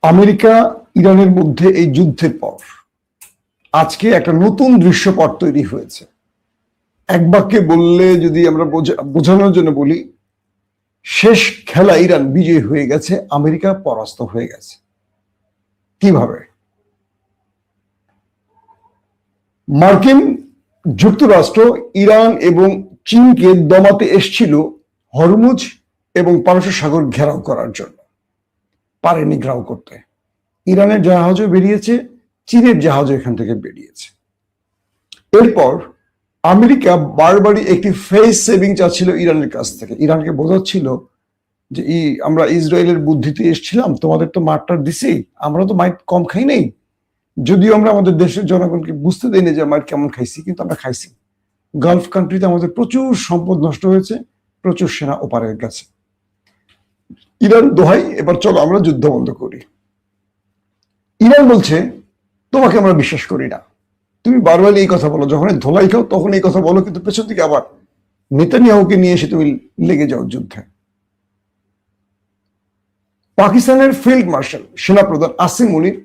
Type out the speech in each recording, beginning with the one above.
America ইরানের মধ্যে এই যুদ্ধের পর আজকে একটা নতুন দৃশ্যপট তৈরি হয়েছে। এক বাক্যে বললে, যদি আমরা বোঝানোর জন্য বলি, শেষ খেলা ইরান বিজয়ী হয়ে গেছে, আমেরিকা পরাস্ত হয়ে গেছে। কিভাবে? মার্কিন যুক্তরাষ্ট্র ইরান এবং চীনকে দমাতে এসছিল হরমুজ এবং পারস্য সাগর ঘেরাও করার জন্য, পারেনি ঘেরাও করতে। ইরানের জাহাজও বেরিয়েছে, চীনের জাহাজও এখান থেকে বেরিয়েছে। এরপর আমেরিকা বারবারই একটি ফেস সেভিং চাচ্ছিল ইরানের কাছ থেকে। ইরানকে বোঝাচ্ছিল যে আমরা ইসরায়েলের বুদ্ধিতে এসেছিলাম, তোমাদের তো মারটার দিছি, আমরা তো মাইট কম খাই নাই। যদিও আমরা আমাদের দেশের জনগণকে বুঝতে দেই না যে মাইট কেমন খাইছি, কিন্তু আমরা খাইছি। গালফ কান্ট্রিতে আমাদের প্রচুর সম্পদ নষ্ট হয়েছে, প্রচুর সেনা ওপারের গেছে। ইরান দোহাই, এবার চলো আমরা যুদ্ধ বন্ধ করি। ইরান বলছে, তোমাকে আমরা বিশ্বাস করি না। তুমি বারবার এই কথা বলো, যখন ধোলাই খাও তখন এই কথা বলো, কিন্তু পেছন থেকে আবার নেতানিয়াহুকে নিয়ে এসে তুমি লেগে যাও যুদ্ধে। পাকিস্তানের ফিল্ড মার্শাল সেনাপ্রধান আসিম মুনির,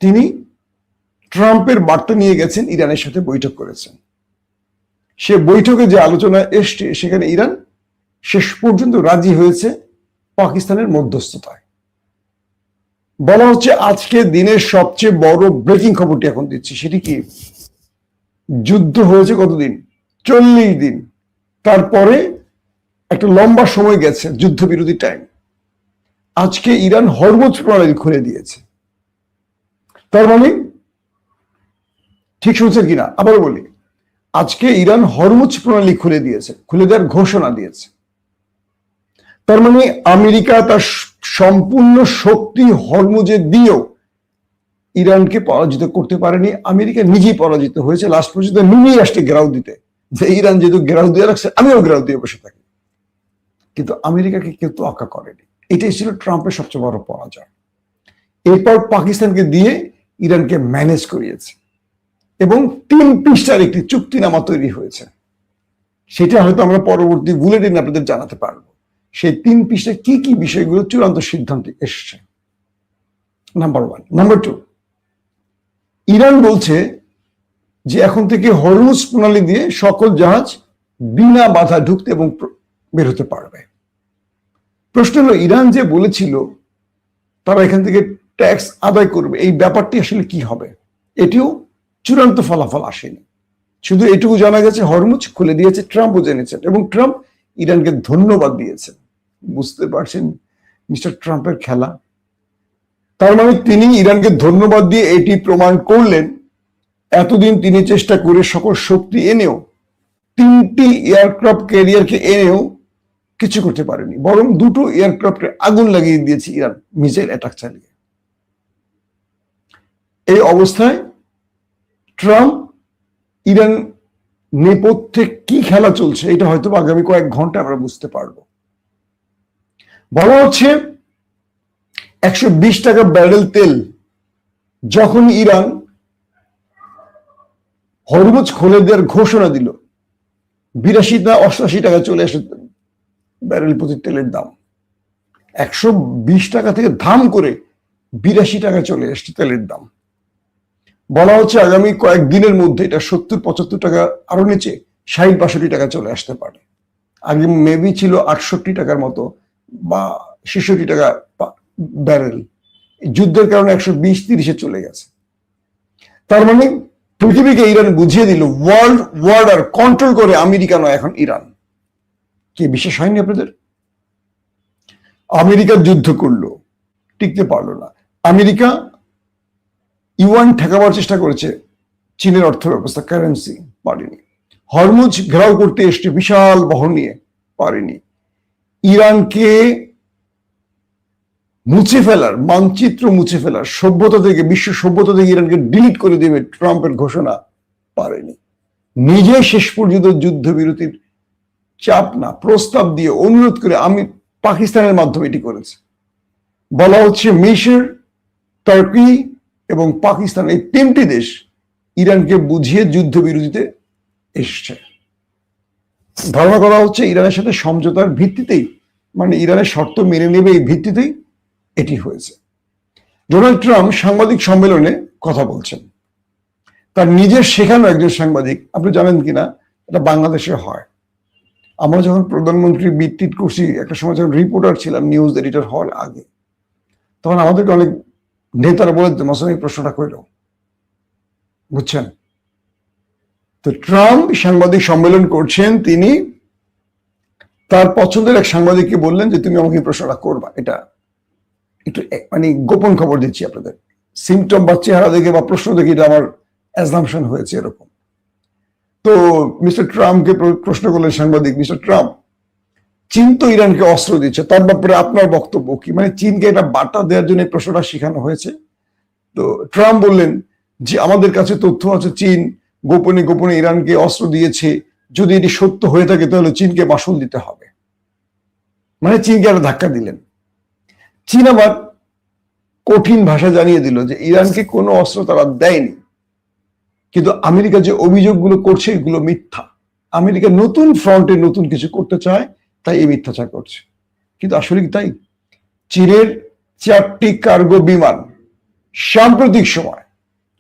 তিনি ট্রাম্পের বার্তা নিয়ে গেছেন, ইরানের সাথে বৈঠক করেছেন। সে বৈঠকে যে আলোচনা এসছে, সেখানে ইরান শেষ পর্যন্ত রাজি হয়েছে পাকিস্তানের মধ্যস্থতায়। বলা হচ্ছে আজকে দিনের সবচেয়ে বড় ব্রেকিং খবরটি এখন দিচ্ছি। সেটি কি? যুদ্ধ হয়েছে কতদিন? 40 দিন। তারপরে একটা লম্বা সময় গেছে যুদ্ধবিরতি টাইম। আজকে ইরান হরমুজ প্রণালী খুলে দিয়েছে। তার মানে, ঠিক শুনছেন কিনা আবারও বলি, আজকে ইরান হরমুজ প্রণালী খুলে দিয়েছে, খুলে দেওয়ার ঘোষণা দিয়েছে। তার মানে আমেরিকা তার সম্পূর্ণ শক্তি হরমুজে দিয়েও ইরানকে পরাজিত করতে পারেনি। আমেরিকা নিজেই পরাজিত হয়েছে। লাস্ট পর্যন্ত নুনিই আসছে ঘেরাও দিতে, যে ইরান যেহেতু ঘেরাও দিয়ে রাখছে, আমিও ঘেরাও দিয়ে বসে থাকি। কিন্তু আমেরিকাকে কেউ তো আঁকা করেনি। এটাই ছিল ট্রাম্পের সবচেয়ে বড় পরাজয়। এরপর পাকিস্তানকে দিয়ে ইরানকে ম্যানেজ করিয়েছে এবং 3 পৃষ্ঠার একটি চুক্তিনামা তৈরি হয়েছে। সেটা হয়তো আমরা পরবর্তী বুলেটিন আপনাদের জানাতে পারবো। সেই 3 পৃষ্ঠায় কি কি বিষয়গুলো চূড়ান্ত সিদ্ধান্তে এসছে। নাম্বার 1। নাম্বার 2, ইরান বলছে যে এখন থেকে হরমুজ প্রণালী দিয়ে সকল জাহাজ বিনা বাধা ঢুকতে এবং বের হতে পারবে। প্রশ্ন হলো, ইরান যে বলেছিল তারা এখান থেকে ট্যাক্স আদায় করবে, এই ব্যাপারটি আসলে কি হবে? এটিও চূড়ান্ত ফলাফল আসেনি। শুধু এটুকু জানা গেছে হরমুজ খুলে দিয়েছে, ট্রাম্পও জেনেছেন এবং ট্রাম্প ইরানকে ধন্যবাদ দিয়েছেন। বুঝতে পারছেন মিস্টার ট্রাম্পের খেলা? তার মানে তিনি ইরানকে ধন্যবাদ দিয়ে এটি প্রমাণ করলেন, এতদিন তিনি চেষ্টা করে সকল শক্তি এনেও, 3টি এয়ারক্রাফট ক্যারিয়ারকে এনেও কিছু করতে পারেনি, বরং 2টো এয়ারক্রাফটে আগুন লাগিয়ে দিয়েছে ইরান মিসাইল অ্যাটাক চালিয়ে। এই অবস্থায় ট্রাম্প ইরান নেপথ্যে কি খেলা চলছে, এটা হয়তো আগামী কয়েক ঘন্টা আমরা বুঝতে পারবো। বলা হচ্ছে 120 টাকা ব্যারেল তেল যখন ইরান হরমুজ খুলে দেওয়ার ঘোষণা দিল, 82 না 88 টাকা চলে আসে ব্যারেল প্রতি তেলের দাম। 120 টাকা থেকে ধাম করে 82 টাকা চলে আসছে তেলের দাম। বলা হচ্ছে আগামী কয়েকদিনের মধ্যে এটা 70-75 টাকা, আরো নিচে 60-62 টাকা চলে আসতে পারে। আগে মেবি ছিল 68 টাকার মতো বা 66 টাকা ব্যারেল। যুদ্ধের কারণে 120-30-এ চলে গেছে। তার মানে পৃথিবীকে ইরান বুঝিয়ে দিল ওয়ার্ল্ড অর্ডার কন্ট্রোল করে আমেরিকা নয়, এখন ইরান। কি বিশ্বাস হয়নি আপনাদের? আমেরিকা যুদ্ধ করলো, টিকতে পারলো না। আমেরিকা ইউয়ান ঠেকাবার চেষ্টা করেছে, চীনের অর্থ ব্যবস্থা, কারেন্সি, পারেনি। হরমুজ ঘেরাও করতে এসছে বিশাল বহর নিয়ে, পারেনি। ইরানকে মুছে ফেলার, মানচিত্র মুছে ফেলার, সভ্যতা থেকে, বিশ্ব সভ্যতা থেকে ইরানকে ডিলিট করে দেবে ট্রাম্পের ঘোষণা, পারেনি। নিজে শেষ পর্যন্ত যুদ্ধবিরতির চাপ না, প্রস্তাব দিয়ে, অনুরোধ করে আমি পাকিস্তানের মাধ্যমে এটি করেছে। বলা হচ্ছে মিশর, তুর্কি এবং পাকিস্তান, এই 3টি দেশ ইরানকে বুঝিয়ে যুদ্ধবিরতিতে এসছে। ধারণা করা হচ্ছে ইরানের সাথে সমঝোতার ভিত্তিতেই, মানে ইরানের শর্ত মেনে নেবে এই ভিত্তিতেই এটি হয়েছে। ডোনাল্ড ট্রাম্প সাংবাদিক সম্মেলনে কথা বলছেন। তার নিজের শেখানো একজন সাংবাদিক, আপনি জানেন কিনা এটা বাংলাদেশে হয়। আমরা যখন প্রধানমন্ত্রী বিটটিট করছি একটা সময় যখন রিপোর্টার ছিলাম, নিউজ এডিটর হওয়ার আগে, তখন আমাদেরকে অনেক নেতারা বলে দিত মৌসুমী প্রশ্নটা কইল, বুঝছেন? তো ট্রাম্প সাংবাদিক সম্মেলন করছেন, তিনি তার পছন্দের এক সাংবাদিককে বললেন যে তুমি আমাকে প্রশ্নটা করবা। এটা একটু মানে গোপন খবর দিচ্ছি আপনাদের, সিমটম বা চেহারা দেখে বা প্রশ্ন দেখে এটা আমার অ্যাজাম্পশন হয়েছে এরকম। তো মিস্টার ট্রাম্পকে প্রশ্ন করলেন সাংবাদিক, মিস্টার ট্রাম্প, চীন তো ইরানকে অস্ত্র দিচ্ছে, তার ব্যাপারে আপনার বক্তব্য কি? মানে চীনকে এটা বার্তা দেওয়ার জন্য এই প্রশ্নটা শেখানো হয়েছে। তো ট্রাম্প বললেন যে আমাদের কাছে তথ্য আছে চীন গোপনে গোপনে ইরানকে অস্ত্র দিয়েছে, যদি এটি সত্য হয়ে থাকে তাহলে চীনকে মাসুল দিতে হবে। মানে চীনকে একটা ধাক্কা দিলেন। চীন আবার কঠিন ভাষা জানিয়ে দিল যে ইরানকে কোনো অস্ত্র তারা দেয়নি, কিন্তু আমেরিকা যে অভিযোগগুলো করছে এগুলো মিথ্যা। আমেরিকা নতুন ফ্রন্টে নতুন কিছু করতে চায়, তাই এই মিথ্যাচার করছে। কিন্তু আসলে কি তাই? চীনের 4টি কার্গো বিমান সাম্প্রতিক সময়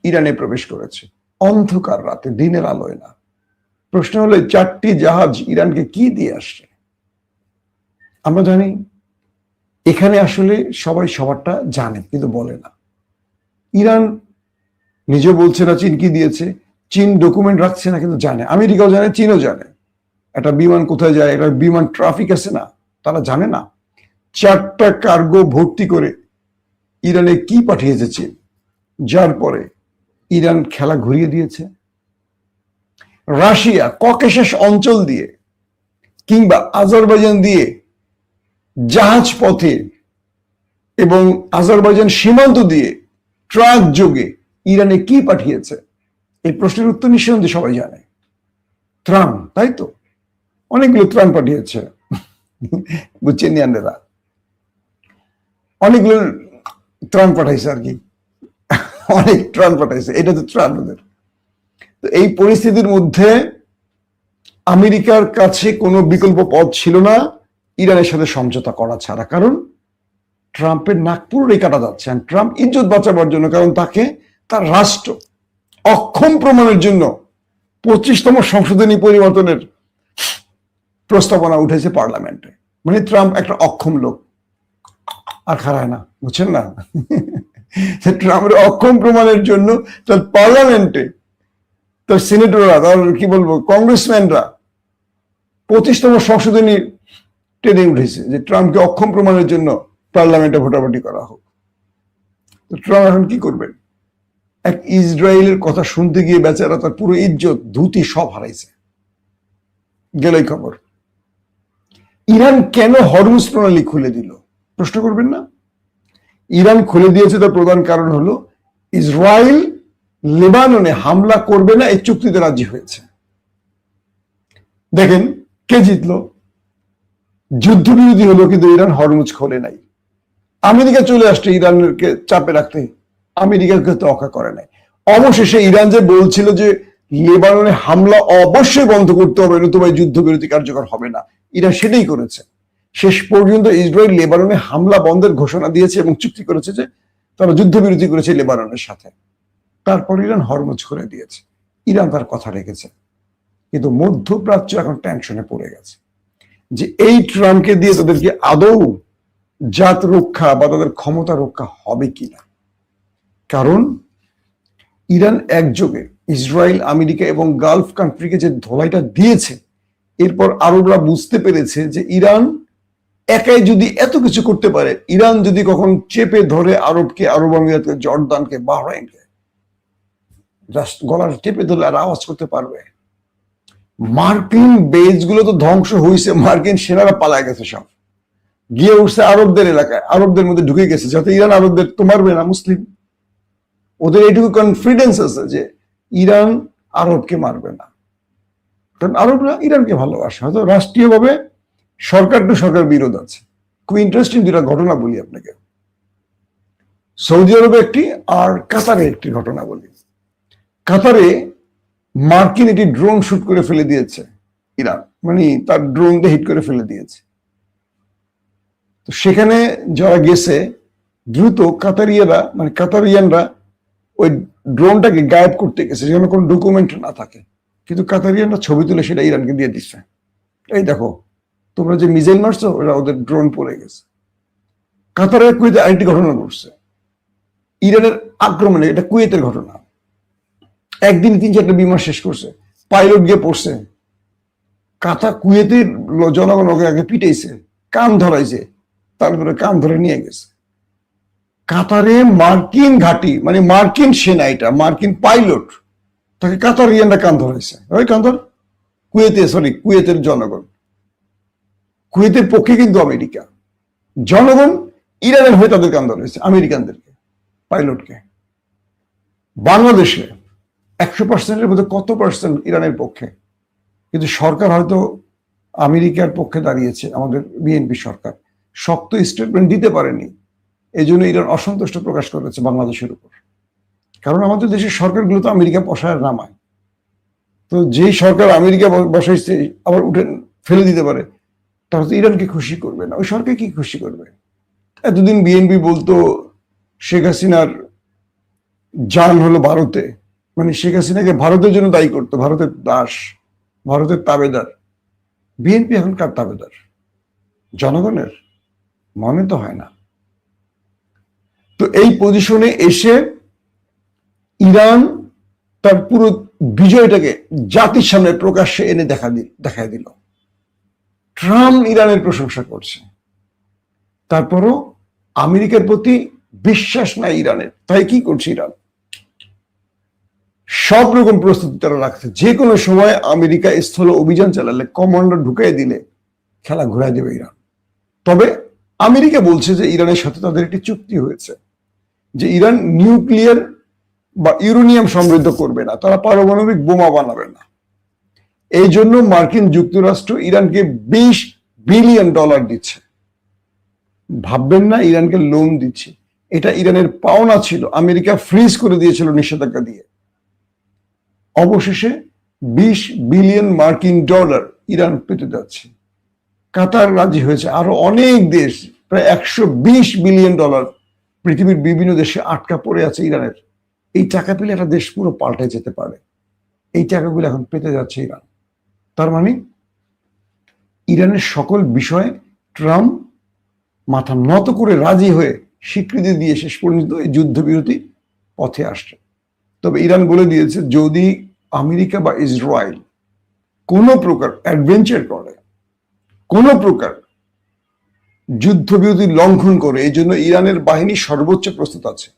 ইরানে প্রবেশ করেছে, অন্ধকার রাতে, দিনের আলোয় না। প্রশ্ন হলো 4টি জাহাজ ইরানকে কি দিয়ে আসছে? আমরা জানি এখানে আসলে সবাই সবারটা জানে কিন্তু বলে না। ইরান নিজে বলছে না চীন কি দিয়েছে, চীন ডকুমেন্ট রাখছে না কিন্তু জানে, আমেরিকাও জানে, চীনও জানে। একটা বিমান কোথায় যায়, একটা বিমান ট্রাফিক আছে না, তারা জানে না। 4টা কার্গো ভর্তি করে ইরানে কি পাঠিয়েছে চীন, যার পরে ইরান খেলা ঘুরিয়ে দিয়েছে। রাশিয়া ককেশাস অঞ্চল দিয়ে কিংবা আজারবাইজান দিয়ে জাহাজ পথে এবং আজারবাইজান সীমান্ত দিয়ে ট্রাক যোগে ইরানে কি পাঠিয়েছে? এই প্রশ্নের উত্তর নিঃসন্দেহে সবাই জানে, ত্রাণ। তাই তো, অনেকগুলো ত্রাণ পাঠিয়েছে, বুঝছেন নিয়ান্ডেরা, অনেকগুলো ত্রাণ পাঠাইছে আর কি, অনেক ত্রাণ পাঠাইছে, এটা তো ত্রাণ ওদের। তো এই পরিস্থিতির মধ্যে আমেরিকার কাছে কোনো বিকল্প পথ ছিল না ইরানের সাথে সমঝোতা করা ছাড়া, কারণ ট্রাম্পের নাক পুরোই কাটা যাচ্ছে। ট্রাম্প ইজ্জত বাঁচাবার জন্য, কারণ তাকে তার রাষ্ট্র অক্ষম প্রমাণের জন্য 25তম সংশোধনী পরিবর্তনের প্রস্তাবনা উঠেছে পার্লামেন্টে। মানে ট্রাম্প একটা অক্ষম লোক, আর খারায় না, বুঝছেন না? ট্রাম্পের অক্ষম প্রমাণের জন্য তার পার্লামেন্টে তার সিনেটররা, তার কি বলবো কংগ্রেসম্যানরা 25তম সংশোধনী টেনে উঠেছে যে ট্রাম্পকে অক্ষম প্রমাণের জন্য পার্লামেন্টে ভোটাভুটি করা হোক। তো ট্রাম্প এখন কি করবেন? এক ইসরায়েলের কথা শুনতে গিয়ে বেচারা তার পুরো ইজ্জত ধুতি সব হারাইছে, গেলই খবর। ইরান কেন হরমুজ প্রণালী খুলে দিল প্রশ্ন করবেন না? ইরান খুলে দিয়েছে তার প্রধান কারণ হলো ইসরায়েল লেবাননে হামলা করবে না, এই চুক্তিতে রাজি হয়েছে। দেখেন কে জিতলো? যুদ্ধবিরোধী হলো কিন্তু ইরান হরমুজ খোলে নাই। আমেরিকা চলে আসছে ইরানকে চাপে রাখতে, আমেরিকাকে তোয়াক্কা করে নাই। অবশেষে ইরান যে বলছিল যে লেবাননে হামলা অবশ্যই বন্ধ করতে হবে, নতুবা যুদ্ধবিরতি কার্যকর হবে না, ইরান সেটাই করেছে। শেষ পর্যন্ত ইসরায়েল লেবাননে হামলা বন্ধের ঘোষণা দিয়েছে এবং চুক্তি করেছে যে তারা যুদ্ধবিরতি করেছে লেবাননের সাথে। তারপর ইরান হরমুজ করে দিয়েছে, ইরান তার কথা রেখেছে। কিন্তু মধ্যপ্রাচ্য এখন টেনশনে পড়ে গেছে যে এই ট্রাম্পকে দিয়ে তাদেরকে আদৌ জাত রক্ষা বা তাদের ক্ষমতা রক্ষা হবে কিনা। কারণ ইরান একযোগে ইসরায়েল, আমেরিকা এবং গালফ কান্ট্রিকে যে ধোলাইটা দিয়েছে, এরপর আরবরা বুঝতে পেরেছে যে ইরান একাই যদি এত কিছু করতে পারে, ইরান যদি কখন চেপে ধরে আরবকে, আরব আমিরাতকে, জর্দানকে, বাহরাইনকে জাস্ট গলার চেপে ধরলে আর আওয়াজ করতে পারবে। মার্কিন বেজ গুলো তো ধ্বংস হয়েছে, মার্কিন সেনারা পালায় গেছে, সব গিয়ে উঠছে আরবদের এলাকায়, আরবদের মধ্যে ঢুকে গেছে, যাতে ইরান আরবদের তো মারবে না। মুসলিম ওদের এইটুকু কনফিডেন্স আছে যে ইরান আরবকে মারবে না, কারণ আরবরা ইরানকে ভালোবাসে। হয়তো রাষ্ট্রীয়ভাবে সরকার টু সরকার বিরোধ আছে। খুব ইন্টারেস্টিং দুটা ঘটনা বলি আপনাকে, সৌদি আরবে একটি আর কাতারে একটি ঘটনা বলি। কাতারে মার্কিন একটি ড্রোন শুট করে ফেলে দিয়েছে ইরান, মানে তার ড্রোন দিয়ে হিট করে ফেলে দিয়েছে। তো সেখানে যারা গেছে দ্রুত কাতারিয়ানরা ওই ড্রোনটাকে গায়েব করতে গেছে যেন কোনো ডকুমেন্ট না থাকে, কিন্তু কাতারিয়ানরা ছবি তুলে সেটা ইরানকে দিয়ে দিচ্ছে, এই দেখো তোমরা যে মিসাইল মারছো ওরা ওদের ড্রোন পড়ে গেছে। কাতারের কুয়েতে আরেকটি ঘটনা ঘটছে, ইরানের আক্রমণে, এটা কুয়েতের ঘটনা, একদিন 3-4টা বিমান শেষ করছে, পাইলট গিয়ে পড়ছে, কুয়েতের জনগণ ওকে আগে পিটাইছে, কান ধরাইছে, তারপরে কান ধরে নিয়ে গেছে। কাতারে মার্কিন ঘাঁটি, মানে মার্কিন সেনা, এটা মার্কিন পাইলট, তাকে কাতারিয়ানরা কান ধরাইছে, ওই কান ধর। কুয়েতের জনগণ, কুয়েতের পক্ষে কিন্তু আমেরিকা, জনগণ ইরানের হয়ে তাদের কান ধরেছে, আমেরিকানদেরকে, পাইলটকে। বাংলাদেশে 100%-এর মধ্যে কত পার্সেন্ট ইরানের পক্ষে, কিন্তু সরকার হয়তো আমেরিকার পক্ষে দাঁড়িয়েছে, আমাদের বিএনপি সরকার শক্ত স্টেটমেন্ট দিতে পারেনি, এই জন্য ইরান অসন্তুষ্ট প্রকাশ করেছে বাংলাদেশের উপর। কারণ আমাদের দেশের সরকারগুলো তো আমেরিকা বসায় নামায়, তো যেই সরকার আমেরিকা বসাইছে আবার উঠে ফেলে দিতে পারে, তারা তো ইরানকে খুশি করবে না, ওই সরকার কি খুশি করবে? এতদিন বিএনপি বলতো শেখ হাসিনার জান হলো ভারতে, মানে শেখ হাসিনাকে ভারতের জন্য দায়ী করতো, ভারতের দাস, ভারতের তাবেদার। বিএনপি এখন কার তাবেদার? জনগণের? মনে তো হয় না। তো এই পজিশনে এসে ইরান তার পুরো বিজয়টাকে জাতির সামনে প্রকাশ্যে এনে দেখায় দিল। ট্রাম্প ইরানের প্রশংসা করছে, তারপরও আমেরিকার প্রতি বিশ্বাস নাই ইরানের, তাই কি করছে ইরান? সব রকম প্রস্তুতি তারা রাখছে, যে কোনো সময় আমেরিকা স্থল অভিযান চালালে, কমান্ডার ঢুকাই দিলে খেলা ঘুরাই দেবে ইরান। তবে আমেরিকা বলছে যে ইরানের সাথে তাদের একটি চুক্তি হয়েছে যে ইরান নিউক্লিয়ার বা ইউরেনিয়াম সমৃদ্ধ করবে না, তারা পারমাণবিক বোমা বানাবে না। এই জন্য মার্কিন যুক্তরাষ্ট্র ইরানকে $20 বিলিয়ন দিচ্ছে। ভাববেন না ইরানকে লোন দিচ্ছে, এটা ইরানের পাওনা ছিল, আমেরিকা ফ্রিজ করে দিয়েছিল নিষেধাজ্ঞা দিয়ে। অবশেষে $20 বিলিয়ন ইরান পেতে যাচ্ছে। কাতার রাজি হয়েছে, আরো অনেক দেশ, প্রায় $120 বিলিয়ন পৃথিবীর বিভিন্ন দেশে আটকা পড়ে আছে ইরানের। এই টাকা পেলে একটা দেশ পুরো পাল্টে যেতে পারে, এই টাকাগুলো এখন পেতে যাচ্ছে ইরান। তার মানে ইরানের সকল বিষয়ে ট্রাম্প মাথা নত করে রাজি হয়ে স্বীকৃতি দিয়ে শেষ পর্যন্ত এই যুদ্ধবিরতি পথে আসছে। তবে ইরান বলে দিয়েছে যদি আমেরিকা বা ইসরায়েল কোনো প্রকার অ্যাডভেঞ্চার করে, কোনো প্রকার যুদ্ধবিরতি লঙ্ঘন করে, এই জন্য ইরানের বাহিনী সর্বোচ্চ প্রস্তুত আছে,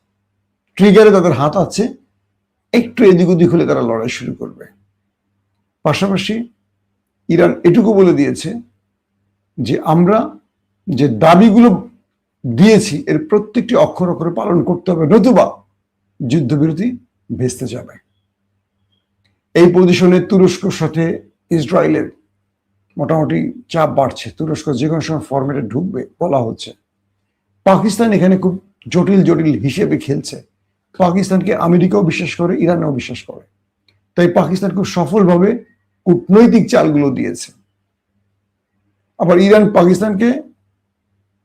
ট্রিগারে তাদের হাত আছে, একটু এদিক ওদিক হলে তারা লড়াই শুরু করবে। পাশাপাশি ইরান এটুকু বলে দিয়েছে যে আমরা যে দাবিগুলো দিয়েছি এর প্রত্যেকটি অক্ষর অক্ষরে পালন করতে হবে, নতুবা যুদ্ধবিরতি ভেস্তে যাবে। এই পজিশনে তুরস্কর সাথে ইসরায়েলের মোটামুটি চাপ বাড়ছে, তুরস্ক যে কোনো সময় ফরম্যাটে ঢুকবে বলা হচ্ছে। পাকিস্তান এখানে খুব জটিল হিসেবে খেলছে, পাকিস্তানকে আমেরিকাও বিশ্বাস করে, ইরানও বিশ্বাস করে, তাই পাকিস্তান খুব সফলভাবে কূটনৈতিক চালগুলো দিয়েছে। আবার ইরান পাকিস্তানকে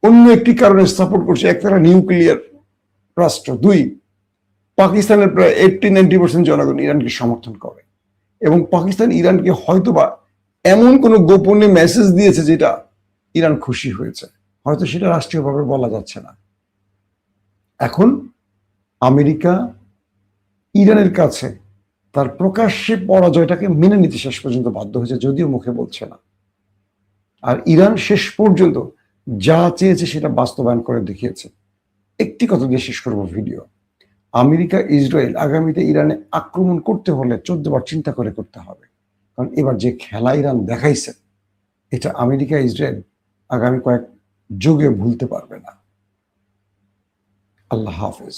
অন্য একটি কারণে সাপোর্ট করছে, এক তারা নিউক্লিয়ার রাষ্ট্র, 2 পাকিস্তানের প্রায় 80-90% জনগণ ইরানকে সমর্থন করে, এবং পাকিস্তান ইরানকে হয়তোবা এমন কোনো গোপনে মেসেজ দিয়েছে যেটা ইরান খুশি হয়েছে, হয়তো সেটা রাষ্ট্রীয়ভাবে বলা যাচ্ছে না। এখন আমেরিকা ইরানের কাছে তার প্রকাশ্যে পরাজয়টাকে মেনে নিতে শেষ পর্যন্ত বাধ্য হয়েছে, যদিও মুখে বলছে না। আর ইরান শেষ পর্যন্ত যা চেয়েছে সেটা বাস্তবায়ন করে দেখিয়েছে। একটি কথা দিয়ে শেষ করবো ভিডিও, আমেরিকা ইসরায়েল আগামীতে ইরানে আক্রমণ করতে হলে 14 বার চিন্তা করে করতে হবে, কারণ এবার যে খেলা ইরান দেখাইছে এটা আমেরিকা ইসরায়েল আগামী কয়েক যুগে ভুলতে পারবে না। আল্লাহ হাফেজ।